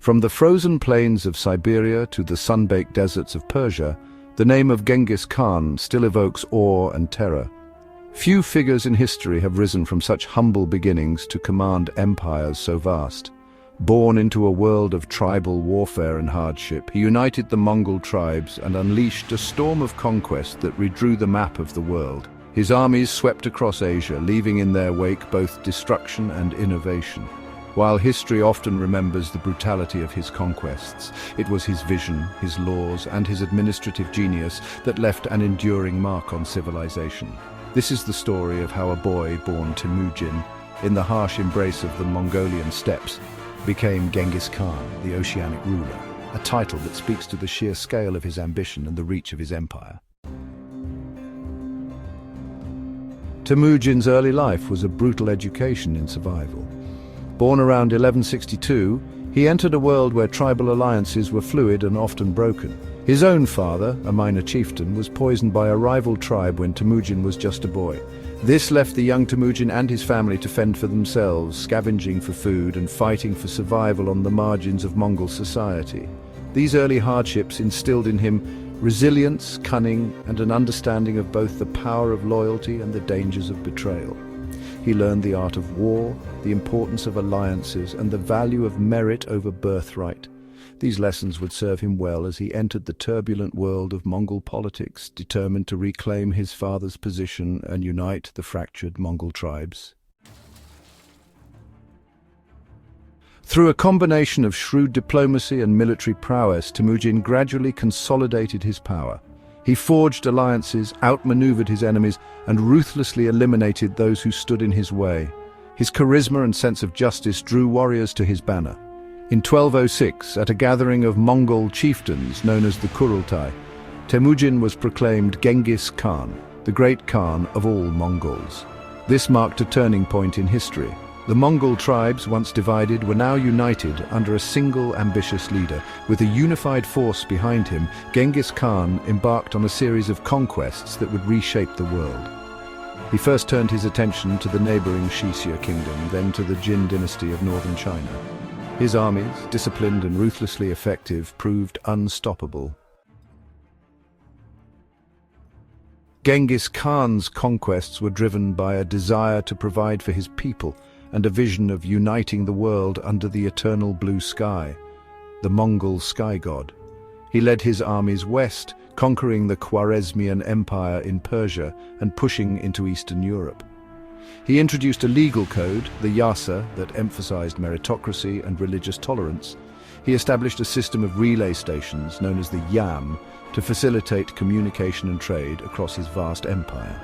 From the frozen plains of Siberia to the sun-baked deserts of Persia, the name of Genghis Khan still evokes awe and terror. Few figures in history have risen from such humble beginnings to command empires so vast. Born into a world of tribal warfare and hardship, he united the Mongol tribes and unleashed a storm of conquest that redrew the map of the world. His armies swept across Asia, leaving in their wake both destruction and innovation. While history often remembers the brutality of his conquests, it was his vision, his laws, and his administrative genius that left an enduring mark on civilization. This is the story of how a boy born Temujin, in the harsh embrace of the Mongolian steppes, became Genghis Khan, the oceanic ruler, a title that speaks to the sheer scale of his ambition and the reach of his empire. Temujin's early life was a brutal education in survival. Born around 1162, he entered a world where tribal alliances were fluid and often broken. His own father, a minor chieftain, was poisoned by a rival tribe when Temujin was just a boy. This left the young Temujin and his family to fend for themselves, scavenging for food and fighting for survival on the margins of Mongol society. These early hardships instilled in him resilience, cunning, and an understanding of both the power of loyalty and the dangers of betrayal. He learned the art of war, the importance of alliances, and the value of merit over birthright. These lessons would serve him well as he entered the turbulent world of Mongol politics, determined to reclaim his father's position and unite the fractured Mongol tribes. Through a combination of shrewd diplomacy and military prowess, Temujin gradually consolidated his power. He forged alliances, outmaneuvered his enemies, and ruthlessly eliminated those who stood in his way. His charisma and sense of justice drew warriors to his banner. In 1206, at a gathering of Mongol chieftains known as the Kurultai, Temujin was proclaimed Genghis Khan, the great Khan of all Mongols. This marked a turning point in history. The Mongol tribes, once divided, were now united under a single ambitious leader. With a unified force behind him, Genghis Khan embarked on a series of conquests that would reshape the world. He first turned his attention to the neighboring Xia kingdom, then to the Jin dynasty of northern China. His armies, disciplined and ruthlessly effective, proved unstoppable. Genghis Khan's conquests were driven by a desire to provide for his people and a vision of uniting the world under the eternal blue sky, the Mongol sky god. He led his armies west, conquering the Khwarezmian Empire in Persia and pushing into Eastern Europe. He introduced a legal code, the Yasa, that emphasized meritocracy and religious tolerance. He established a system of relay stations, known as the Yam, to facilitate communication and trade across his vast empire.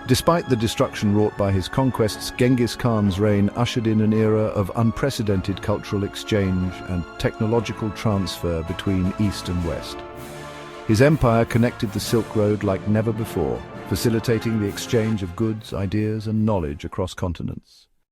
Despite the destruction wrought by his conquests, Genghis Khan's reign ushered in an era of unprecedented cultural exchange and technological transfer between East and West. His empire connected the Silk Road like never before, facilitating the exchange of goods, ideas, and knowledge across continents.